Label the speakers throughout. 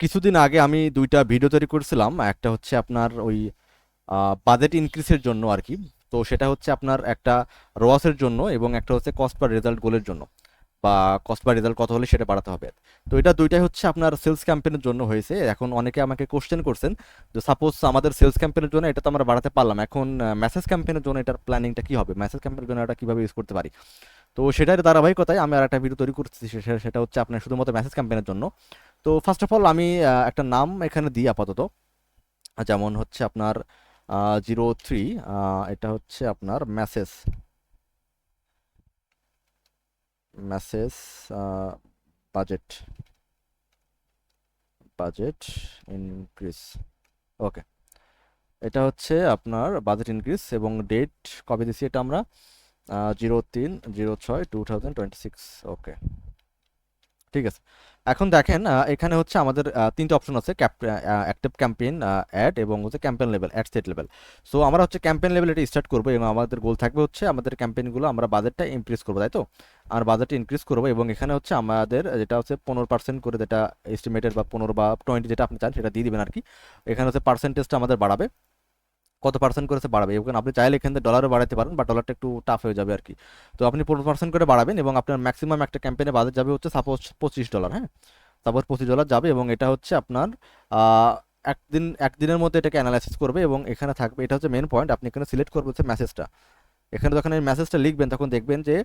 Speaker 1: কিছুদিন আগে আমি দুইটা ভিডিও তৈরি করেছিলাম। একটা হচ্ছে আপনার ওই বাজেট ইনক্রিজের জন্য আর কি। তো সেটা হচ্ছে আপনার একটা রোয়াসের জন্য এবং একটা হচ্ছে কস্ট পার রেজাল্ট গোলের জন্য, বা কস্ট পার রেজাল্ট কত হলে সেটা বাড়াতে হবে। তো এটা দুইটাই হচ্ছে আপনার সেলস ক্যাম্পেইনের জন্য হয়েছে। এখন অনেকে আমাকে কোশ্চেন করছেন যে সাপোজ আমাদের সেলস ক্যাম্পেইনের জন্য এটা তো আমরা বাড়াতে পারলাম, এখন মেসেজ ক্যাম্পেইনের জন্য এটার প্ল্যানিংটা কি হবে, মেসেজ ক্যাম্পেইনের জন্য এটা কিভাবে ইউজ করতে পারি। তো সেটার ধারাবাহিকতায় আমি আর একটা ভিডিও তৈরি করতেছি, সেটা হচ্ছে আপনার শুধুমাত্র মেসেজ ক্যাম্পেইনের জন্য। তো ফার্স্ট অফ অল আমি একটা নাম এখানে দিই আপাতত, যেমন হচ্ছে আপনার 03, এটা হচ্ছে আপনার message message budget budget increase. Okay, এটা হচ্ছে আপনার বাজেট ইনক্রিজ এবং ডেট কবে দিছি এটা আমরা 03/06/2026। ওকে, ঠিক আছে। এখন দেখেন এখানে হচ্ছে আমাদের তিনটে অপশন আছে, অ্যাক্টিভ ক্যাম্পেইন, অ্যাড এবং হচ্ছে campaign level, ad set level. So আমরা হচ্ছে ক্যাম্পেইন লেভেল এটা স্টার্ট করবো এবং আমাদের গোল থাকবে হচ্ছে আমাদের ক্যাম্পেইনগুলো আমরা বাজেটটা ইনক্রিজ করবো, তাই তো। আর বাজেটটা ইনক্রিজ করবো এবং এখানে হচ্ছে আমাদের যেটা হচ্ছে 15% করে, যেটা এস্টিমেটেড বা 15 বা 20 যেটা আপনি চান সেটা দিয়ে দিবেন আর কি। এখানে হচ্ছে পার্সেন্টেজটা আমাদের বাড়াবে, কত পার্সেন্ট করেছে বাড়াবে। এবং আপনি চাইলে এখান থেকে ডলারও বাড়াতে পারেন, বা ডলারটা একটু টাফ হয়ে যাবে আর কি। তো আপনি 15% করে বাড়াবেন এবং আপনার ম্যাক্সিমাম একটা ক্যাম্পেইনে বাজেট যাবে হচ্ছে সাপোজ $25। হ্যাঁ, সাপোজ $25 যাবে এবং এটা হচ্ছে আপনার আহ, একদিনের মধ্যে এটাকে অ্যানালাইসিস করবে এবং এখানে থাকবে, এটা হচ্ছে মেন পয়েন্ট, আপনি এখানে সিলেক্ট করবে হচ্ছে মেসেজটা। এখানে যখন এই মেসেজটা লিখবেন তখন দেখবেন যে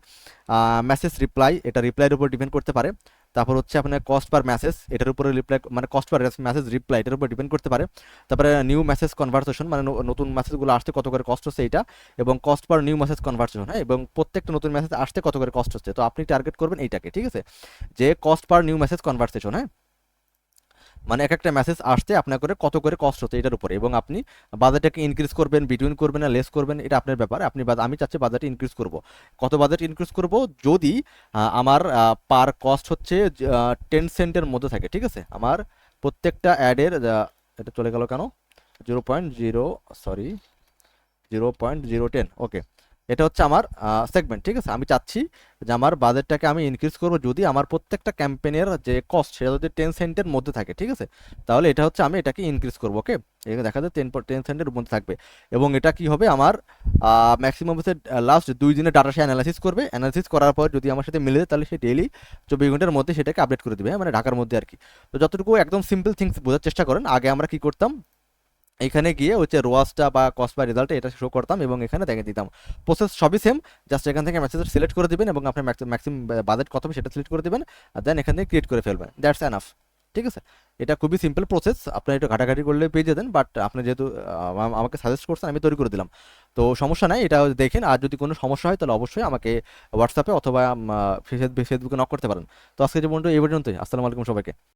Speaker 1: মেসেজ রিপ্লাই, এটা রিপ্লাইয়ের উপর ডিপেন্ড করতে পারে। তারপর হচ্ছে আপনার কস্ট পার মেসেজ, এটার উপরে রিপ্লাই মানে কস্ট পার মেসেজ রিপ্লাই এটার উপর ডিপেন্ড করতে পারে। তারপরে নিউ মেসেজ কনভারসেশন, মানে নতুন মেসেজগুলো আসতে কত করে কস্ট হচ্ছে এটা, এবং cost per new message conversation. হ্যাঁ, এবং প্রত্যেকটা নতুন মেসেজ আসতে কত করে কস্ট হচ্ছে, তো আপনি টার্গেট করবেন এইটাকে, ঠিক আছে, যে cost per new message conversation. হ্যাঁ, মানে এক একটা মেসেজ আসতে আপনার করে কত করে কস্ট হচ্ছে এটার উপরে। এবং আপনি বাজেটটাকে ইনক্রিজ করবেন, বিটুইন করবেন না লেস করবেন, এটা আপনার ব্যাপার। আমি চাচ্ছি বাজেট ইনক্রিজ করব। কত বাজেট ইনক্রিজ করব, যদি আমার পার কস্ট হচ্ছে 10 সেন্টের মধ্যে থাকে, ঠিক আছে। আমার প্রত্যেকটা অ্যাডের, এটা চলে গেল কেন, 0.0, সরি, 0.010। ওকে, এটা হচ্ছে আমার সেগমেন্ট, ঠিক আছে। আমি চাচ্ছি যে আমার বাজেটটাকে আমি ইনক্রিজ করব যদি আমার প্রত্যেকটা ক্যাম্পেনের যে কস্ট সেটা যদি 10 সেন্টের মধ্যে থাকে, ঠিক আছে। তাহলে এটা হচ্ছে আমি এটাকে ইনক্রিজ করবো। ওকে, এখানে দেখা যায় 10 সেন্টের মধ্যে থাকবে। এবং এটা কি হবে, আমার ম্যাক্সিমাম হচ্ছে লাস্ট 2 দিনের ডাটা সে অ্যানালাইসিস করবে। অ্যানালাইসিস করার পর যদি আমার সাথে মিলে যায় তাহলে সে ডেইলি 24 ঘন্টার মধ্যে সেটাকে আপডেট করে দেবে, হ্যাঁ, মানে ঢাকার মধ্যে আর কি। তো যতটুকু একদম সিম্পল থিংস বোঝার চেষ্টা করেন। আগে আমরা কি করতাম, এখানে গিয়ে হচ্ছে রোয়াসটা বা কস্ট বাই রেজাল্ট এটা শো করতাম এবং এখানে দেখে দিতাম। প্রসেস সবই সেম, জাস্ট এখান থেকে মেসেজ সিলেক্ট করে দিবেন এবং আপনার ম্যাক্সিমাম বাজেট কত হবে সেটা সিলেক্ট করে দিবেন, আর দেন এখান থেকে ক্রিয়েট করে ফেলবেন, দ্যাটস এনাফ। ঠিক আছে, এটা খুবই সিম্পল প্রসেস, আপনি একটু ঘাটাঘাটি করলে পেয়ে যেতেন, বাট আপনি যেহেতু আমাকে সাজেস্ট করছেন আমি তৈরি করে দিলাম। তো সমস্যা নাই, এটা দেখেন। আর যদি কোনো সমস্যা হয় তাহলে অবশ্যই আমাকে হোয়াটসঅ্যাপে অথবা ফেসবুকে নক করতে পারেন। তো আজকে যে পর্যন্ত এই পর্যন্তই। আসসালামু আলাইকুম সবাইকে।